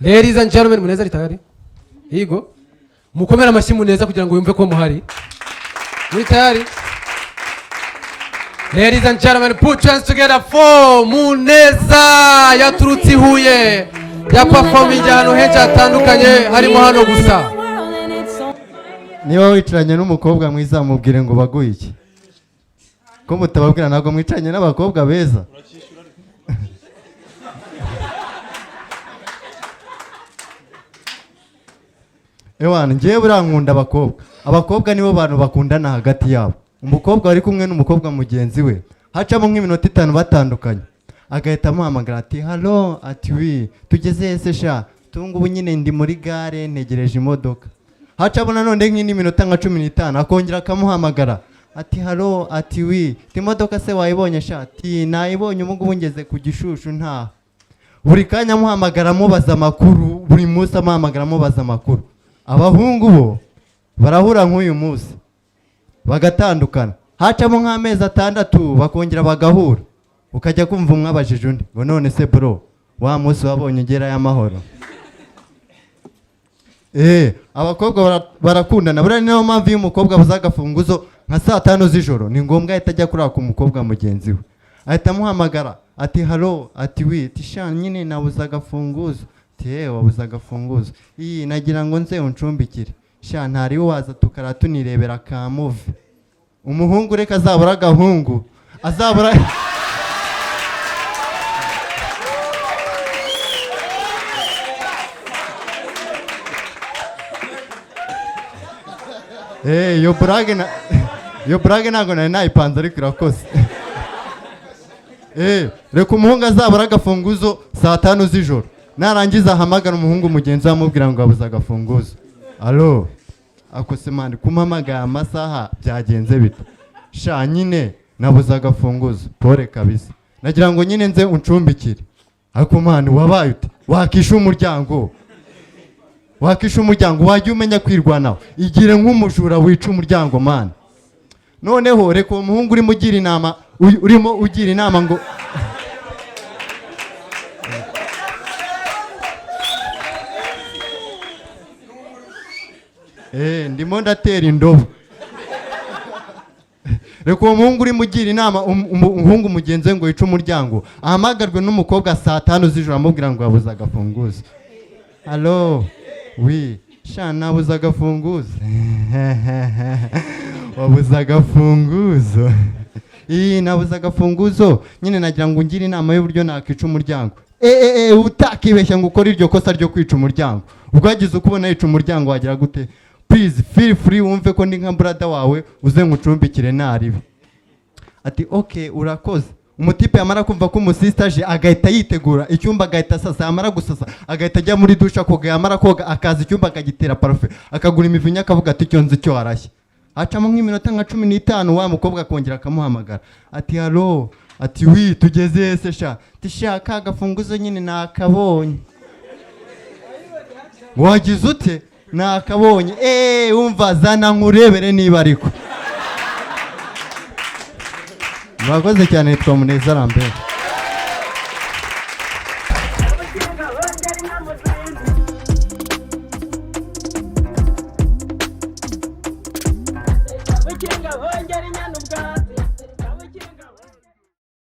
Ladies and gentlemen, muneza ari tayari? Yego. Mukomera amashyi muneza kugira ngo yumve ko muhari. Muri tayari? Ladies and gentlemen, put your hands together for Muneza yaturutse Huye. Ya performing ahantu henshi hatandukanye harimo hano gusa. Niba wicaranye n'umukobwa mwiza mubwire ngo baguye iki? Ko mutababwira ntabwo mwicaranye n'abakobwa beza. Ewana ngiye burankunda abakobwa. Abakobwa nibo bantu bakundana hagati yabo. Umukobwa wari kumwe n'umukobwa mugenzi we hacamo nk'iminota 5 batandukanye. Agahita amuhamagara ati "Hello, ati wi, tugeze ese sha, tungu nyine ndi muri gare ntegereje imodoka." Hacamo nanone nk'indi minota nka 15 akongera akamuhamagara ati "Hello, ati wi, imodoka se wayibonye sha?" Ati "Nayibonye ubu ngeze ku Gishushu nta." Buri kanya amuhamagara mubaza makuru, buri munsi amuhamagara mubaza makuru. Abahungu bo barahura nk'uyu munsi bagatandukana. Hacamo nk'amezi 6 bakongera bagahura. Ukajya kumva umwe abajije undi ngo none se bro wa munsi wabonye ngera y'amahoro. Abakobwa barakundana. Buriya niyo mpamvu iyo umukobwa buzagafunguzo nka 5 z'ijoro ni ngombwa ahita ajya kuraka umukobwa mugenzi we. Ahita amuhamagara ati "Hello, ati wi, tisha nyine nabuza agafunguzo." Ati wabuza agafunguzo. Iyi nagira ngo nze uncumbikire. Sha ntari waza tukara tunirebera ka movie. Umuhungu reka azabura agahungu. Azabura yo brage ntago nari nayipanze ariko irakoze. Reka umuhungu azabura agafunguzo 5 z'ijoro. Narangiza ahamagara umuhungu mugenzi amubwira ngo abuza agafunguzo. Allo, akose mandi kumpamagara amasaha byagenze bita. Sha nyine nabuza agafunguzo. Pore kabisa. Nagira ngo nyine nze uncumbikire. Ariko mani wabaye ute? Wakisha umuryango. Wakisha umuryango wajya umenya kwirwanaho. Igire nk'umujura wica umuryango mani. Noneho reka umuhungu uri mugira inama, urimo ugira inama ngo ndimo ndatera indobo. Reka umuhungu uri mugira inama umuhungu mugenzi ngo yica umuryango ahamagarwe n'umukobwa 5 z'ijoro amubwira ngo yabuza agafunguzo. Allo, wi, sha nabuza agafunguzo. Wabuza agafunguzo. Nabuza agafunguzo nyine nagira ngo ngire inama y'uburyo nakica umuryango. Utakibeshya ngo ukora iryo kosa ryo kwica umuryango. Ubwagize ukubona yica umuryango wagira gute? Please feel free wumve ko ndi nka brother wawe uze ngucumbikire naribi. Ati okay urakoze. Umutipe yamara kumva ko umusisitaje agahita yitegura icyumba agahita sasa yamara gusasa agahita ajya muri dusha koga yamara koga akaza icyumba akagitera parfait akagura imivinya akavuga ati cyo nzi cyo arashye. Acamo nk'iminota nka 15 wa mukobwa akongera akamuhamagara ati "Hello, ati wi, tugeze ese sha, tishaka agafunguzo nyine nakabonye." Wagize ute? Nakabonye. Umva zana nkurebere niba ariko. Mwakoze cyane, twa Muneza Lambert.